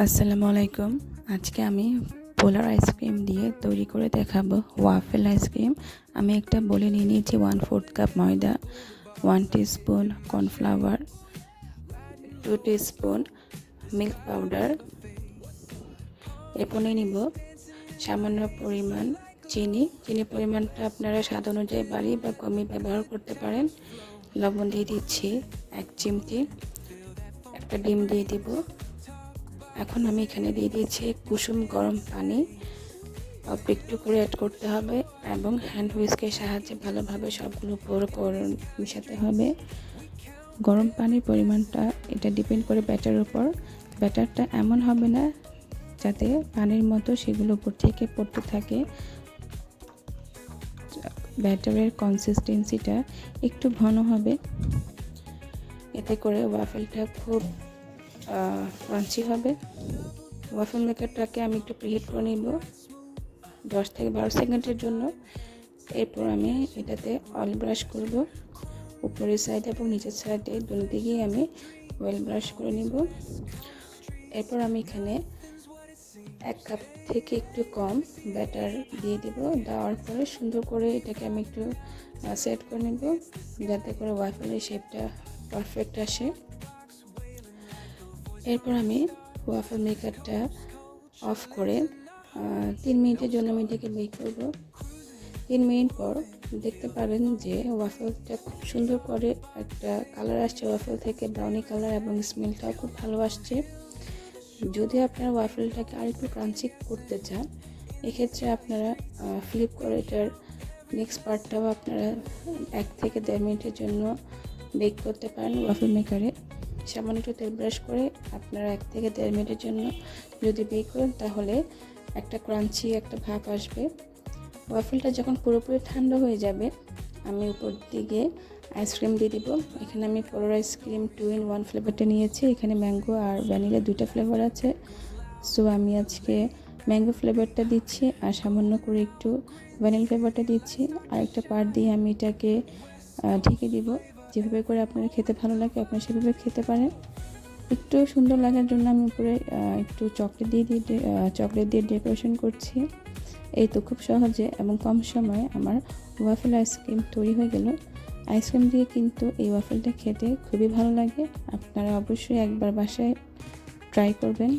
আসসালামু আলাইকুম। আজকে আমি পোলার আইসক্রিম দিয়ে তৈরি করে দেখাবো ওয়াফেল আইসক্রিম। আমি একটা বলে নিয়ে নিয়েছি 1/4 কাপ ময়দা, 1 teaspoon cornflour, 2 teaspoon milk powder. এরপর নিয়ে নিব সামান্য পরিমাণ চিনির পরিমাণটা আপনারা স্বাদ অনুযায়ী বাড়িয়ে বা কমিয়ে ব্যবহার করতে পারেন। লবণ দিয়ে দিচ্ছি 1 চিমটি, একটা ডিম দিয়ে দিব। এখন আমি এখানে দিয়ে দিয়েছি কুসুম গরম পানি, অল্প একটু করে অ্যাড করতে হবে এবং হ্যান্ড হুইস্কের সাহায্যে ভালোভাবে সবগুলো করে মিশাতে হবে। গরম পানির পরিমাণটা এটা ডিপেন্ড করে ব্যাটারের উপর। ব্যাটারটা এমন হবে না যাতে পানির মতো সেগুলো উপর থেকে পড়তে থাকে। ব্যাটারের কনসিস্টেন্সিটা একটু ঘন হবে, এতে করে ওয়াফেলটা খুব ক্রাঞ্চি হবে। ওয়াফেল মেকারটাকে আমি একটু প্রিহিট করে নিব 10 থেকে 12 সেকেন্ডের জন্য। এরপর আমি এটাতে অয়েল ব্রাশ করব, উপরের সাইডে এবং নিচের সাইডে দুদিকেই আমি অয়েল ব্রাশ করে নিব। এরপর আমি এখানে 1 কাপ থেকে একটু কম ব্যাটার দিয়ে দিব। দেওয়ার পরে সুন্দর করে এটাকে আমি একটু সেট করে নিব যাতে করে ওয়াফেলের শেপটা পারফেক্ট আসে। এরপর আমি ওয়াফেল মেকারটা অফ করে 3 মিনিটের জন্য আমি এটাকে বেক করব। 3 মিনিট পর দেখতে পাবেন যে ওয়াফেলটা খুব সুন্দর করে একটা কালার আসছে ওয়াফেল থেকে, ব্রাউনি কালার, এবং স্মেলটাও খুব ভালো আসছে। যদি আপনারা ওয়াফেলটাকে আরেকটু ক্রাঞ্চি করতে চান, এক্ষেত্রে আপনারা ফ্লিপ করে এটার নেক্সট পার্টটাও আপনারা 1 থেকে 1.5 মিনিটের জন্য বেক করতে পারেন ওয়াফেল মেকারে। সামান্য একটু তেল ব্রাশ করে আপনারা 1 থেকে 1.5 মিনিটের জন্য যদি বেক করেন তাহলে একটা ক্রাঞ্চি একটা ভাব আসবে। ওয়াফেলটা যখন পুরোপুরি ঠান্ডা হয়ে যাবে, আমি উপর দিকে আইসক্রিম দিয়ে দিব। এখানে আমি পোলার আইসক্রিম 2-in-1 ফ্লেভারটা নিয়েছি। এখানে ম্যাঙ্গো আর ভ্যানিলা 2টা ফ্লেভার আছে। সো আমি আজকে ম্যাঙ্গো ফ্লেভারটা দিচ্ছি আর সামান্য করে একটু ভ্যানিলা ফ্লেভারটা দিচ্ছি। আর একটা পার্ট দিয়ে আমি এটাকে ঢেকে দিব। যেভাবে করে আপনার খেতে ভালো লাগে আপনারা সেভাবে খেতে পারেন। একটু সুন্দর লাগার জন্য আমি উপরে একটু চকলেট দিয়ে ডেকোরেশন করছি। এই তো খুব সহজে এবং কম সময়ে আমার ওয়াফেল আইসক্রিম তৈরি হয়ে গেল। আইসক্রিম দিয়ে কিন্তু এই ওয়াফেলটা খেতে খুবই ভালো লাগে। আপনারা অবশ্যই একবার বাসায় ট্রাই করবেন।